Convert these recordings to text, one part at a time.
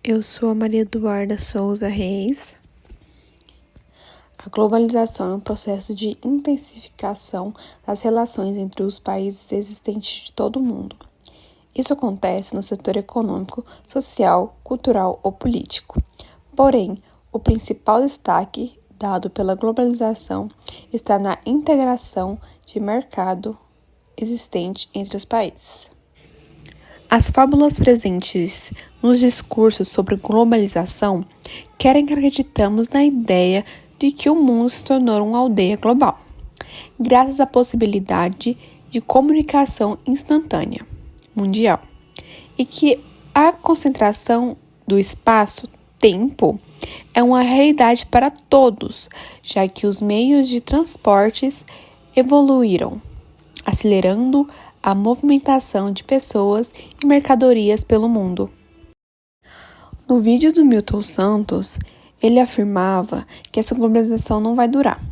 Eu sou a Maria Eduarda Souza Reis. A globalização é um processo de intensificação das relações entre os países existentes de todo o mundo. Isso acontece no setor econômico, social, cultural ou político. Porém, o principal destaque dado pela globalização está na integração de mercado existente entre os países. As fábulas presentes nos discursos sobre globalização querem que acreditamos na ideia de que o mundo se tornou uma aldeia global, graças à possibilidade de comunicação instantânea mundial, e que a concentração do espaço-tempo é uma realidade para todos, já que os meios de transportes evoluíram, acelerando a movimentação de pessoas e mercadorias pelo mundo. No vídeo do Milton Santos, ele afirmava que essa globalização não vai durar,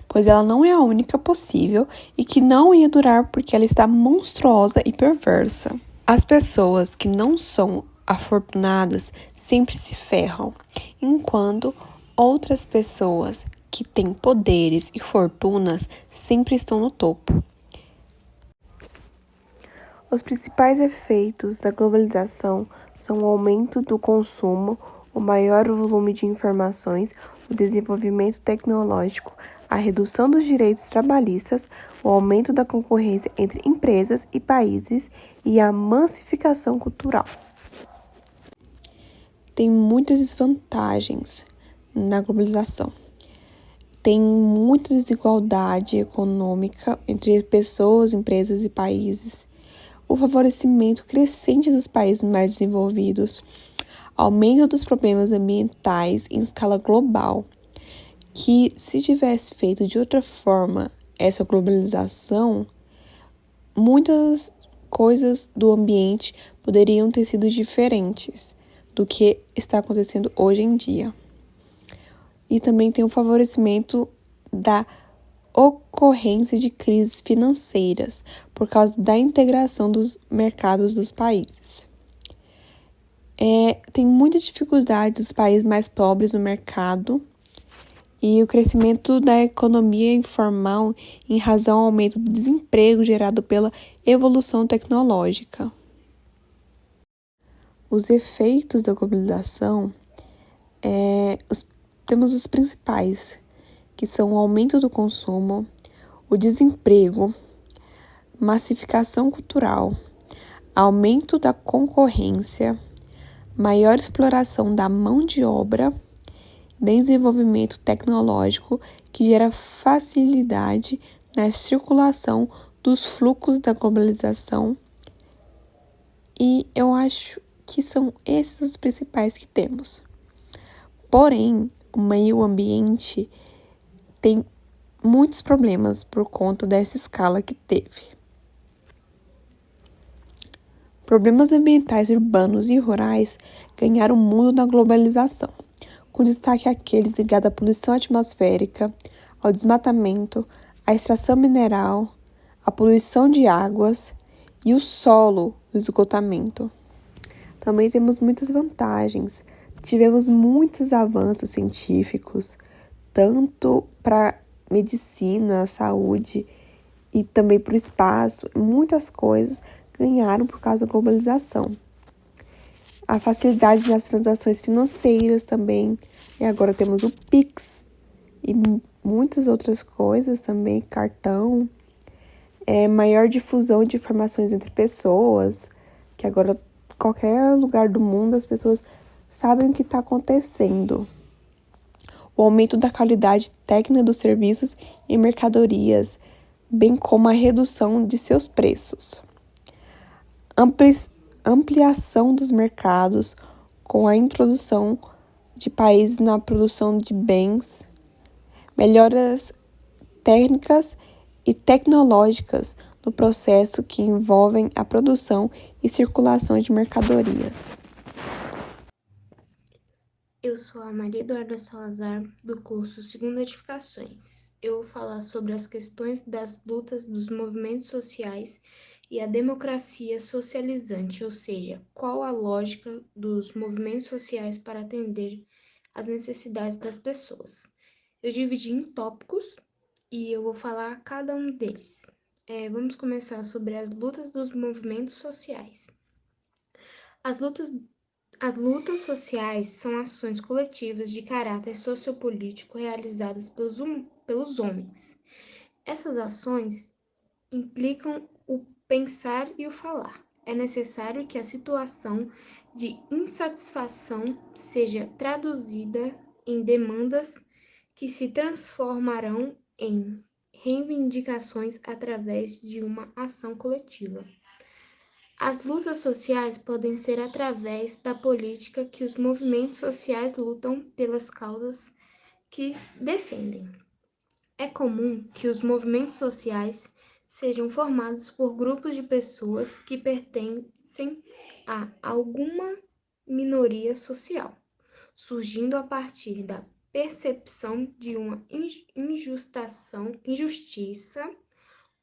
pois ela não é a única possível e que não ia durar porque ela está monstruosa e perversa. As pessoas que não são afortunadas sempre se ferram, enquanto outras pessoas que têm poderes e fortunas sempre estão no topo. Os principais efeitos da globalização são o aumento do consumo, o maior volume de informações, o desenvolvimento tecnológico, a redução dos direitos trabalhistas, o aumento da concorrência entre empresas e países e a massificação cultural. Tem muitas desvantagens na globalização. Tem muita desigualdade econômica entre pessoas, empresas e países. O favorecimento crescente dos países mais desenvolvidos, aumento dos problemas ambientais em escala global, que se tivesse feito de outra forma essa globalização, muitas coisas do ambiente poderiam ter sido diferentes do que está acontecendo hoje em dia. E também tem o favorecimento da ocorrência de crises financeiras por causa da integração dos mercados dos países. Tem muita dificuldade dos países mais pobres no mercado e o crescimento da economia informal em razão ao aumento do desemprego gerado pela evolução tecnológica. Os efeitos da globalização, temos os principais, que são o aumento do consumo, o desemprego, massificação cultural, aumento da concorrência, maior exploração da mão de obra, desenvolvimento tecnológico que gera facilidade na circulação dos fluxos da globalização. E eu acho que são esses os principais que temos. Porém, o meio ambiente tem muitos problemas por conta dessa escala que teve. Problemas ambientais urbanos e rurais ganharam o mundo na globalização, com destaque àqueles ligados à poluição atmosférica, ao desmatamento, à extração mineral, à poluição de águas e o solo do esgotamento. Também temos muitas vantagens. Tivemos muitos avanços científicos, tanto para medicina, saúde e também para o espaço. Muitas coisas ganharam por causa da globalização. A facilidade nas transações financeiras também. E agora temos o Pix e muitas outras coisas também, cartão. Maior difusão de informações entre pessoas, que agora qualquer lugar do mundo as pessoas sabem o que está acontecendo. O aumento da qualidade técnica dos serviços e mercadorias, bem como a redução de seus preços. Ampliação dos mercados com a introdução de países na produção de bens, melhoras técnicas e tecnológicas no processo que envolvem a produção e circulação de mercadorias. Eu sou a Maria Eduarda Salazar, do curso Segunda Edificações. Eu vou falar sobre as questões das lutas dos movimentos sociais e a democracia socializante, ou seja, qual a lógica dos movimentos sociais para atender às necessidades das pessoas. Eu dividi em tópicos e eu vou falar cada um deles. Vamos começar sobre as lutas dos movimentos sociais. As lutas, as lutas sociais são ações coletivas de caráter sociopolítico realizadas pelos homens. Essas ações implicam o pensar e o falar. É necessário que a situação de insatisfação seja traduzida em demandas que se transformarão em reivindicações através de uma ação coletiva. As lutas sociais podem ser através da política que os movimentos sociais lutam pelas causas que defendem. É comum que os movimentos sociais sejam formados por grupos de pessoas que pertencem a alguma minoria social, surgindo a partir da percepção de uma injustiça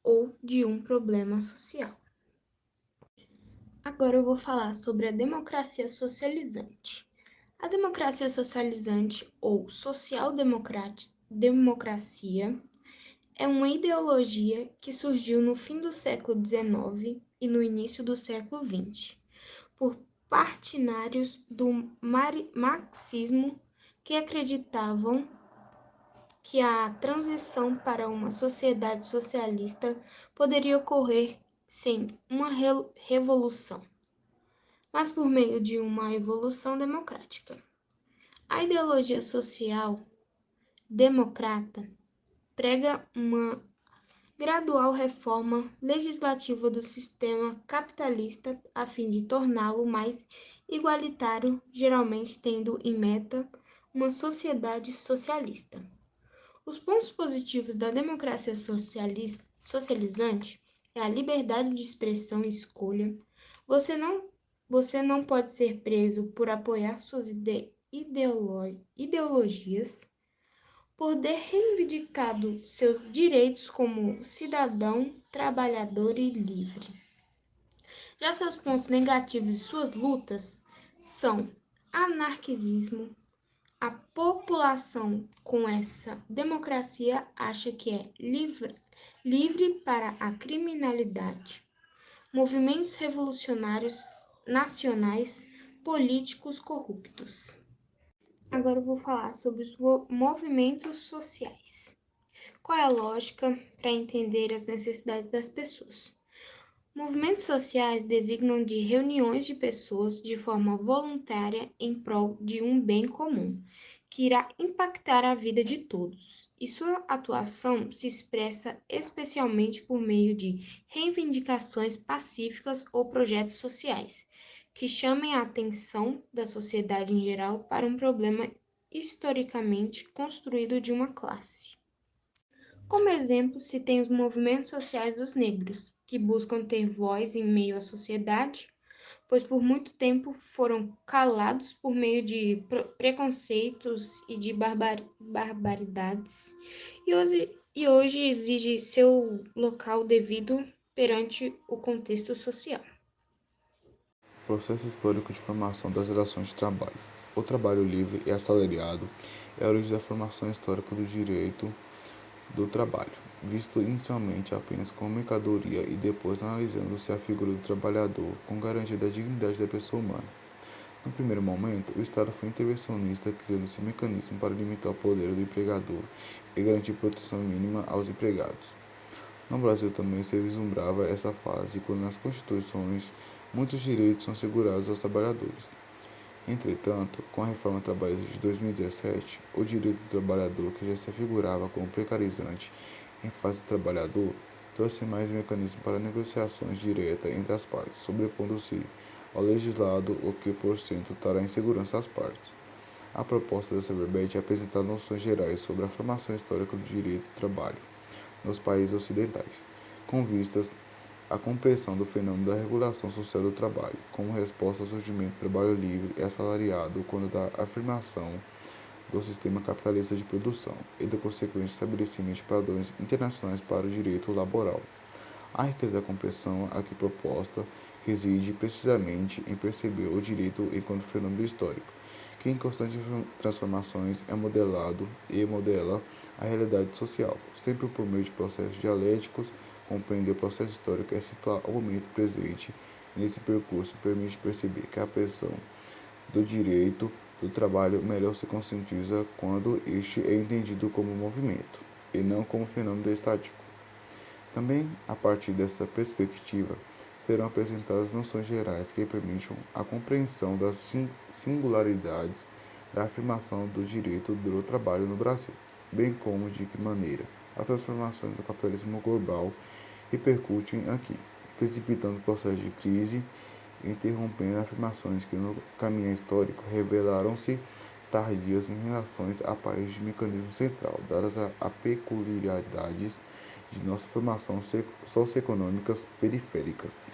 ou de um problema social. Agora eu vou falar sobre a democracia socializante. A democracia socializante ou social-democracia é uma ideologia que surgiu no fim do século XIX e no início do século XX, por partidários do marxismo que acreditavam que a transição para uma sociedade socialista poderia ocorrer sem uma revolução, mas por meio de uma evolução democrática. A ideologia social democrata prega uma gradual reforma legislativa do sistema capitalista a fim de torná-lo mais igualitário, geralmente tendo em meta uma sociedade socialista. Os pontos positivos da democracia socializante é a liberdade de expressão e escolha. Você não pode ser preso por apoiar suas ideologias, poder reivindicado seus direitos como cidadão, trabalhador e livre. Já seus pontos negativos e suas lutas são anarquismo. A população com essa democracia acha que é livre para a criminalidade. Movimentos revolucionários nacionais, políticos corruptos. Agora eu vou falar sobre os movimentos sociais. Qual é a lógica para entender as necessidades das pessoas? Movimentos sociais designam de reuniões de pessoas de forma voluntária em prol de um bem comum, que irá impactar a vida de todos, e sua atuação se expressa especialmente por meio de reivindicações pacíficas ou projetos sociais, que chamem a atenção da sociedade em geral para um problema historicamente construído de uma classe. Como exemplo, se tem os movimentos sociais dos negros, que buscam ter voz em meio à sociedade, pois por muito tempo foram calados por meio de preconceitos e de barbaridades, e hoje exige seu local devido perante o contexto social. Processo histórico de formação das relações de trabalho. O trabalho livre e assalariado é a origem da formação histórica do direito do trabalho, visto inicialmente apenas como mercadoria e depois analisando-se a figura do trabalhador com garantia da dignidade da pessoa humana. No primeiro momento, o Estado foi intervencionista, criando esse mecanismo para limitar o poder do empregador e garantir proteção mínima aos empregados. No Brasil também se vislumbrava essa fase quando nas constituições muitos direitos são assegurados aos trabalhadores. Entretanto, com a reforma trabalhista de 2017, o direito do trabalhador, que já se afigurava como precarizante em face do trabalhador, trouxe mais mecanismos para negociações diretas entre as partes, sobrepondo-se ao legislado, o que, por cento, trará insegurança às partes. A proposta dessa verbete é apresentar noções gerais sobre a formação histórica do direito do trabalho nos países ocidentais, com vistas a compreensão do fenômeno da regulação social do trabalho, como resposta ao surgimento do trabalho livre e assalariado quando da afirmação do sistema capitalista de produção e do consequente estabelecimento de padrões internacionais para o direito laboral. A riqueza da compreensão aqui proposta reside precisamente em perceber o direito enquanto fenômeno histórico, que em constantes transformações é modelado e modela a realidade social, sempre por meio de processos dialéticos. Compreender o processo histórico é situar o momento presente nesse percurso, permite perceber que a pressão do direito do trabalho melhor se conscientiza quando este é entendido como movimento, e não como fenômeno estático. Também, a partir dessa perspectiva, serão apresentadas noções gerais que permitam a compreensão das singularidades da afirmação do direito do trabalho no Brasil, bem como de que maneira as transformações do capitalismo global repercutem aqui, precipitando processos de crise e interrompendo afirmações que no caminho histórico revelaram-se tardias em relação a países de mecanismo central, dadas as peculiaridades de nossa formação socioeconômicas periféricas.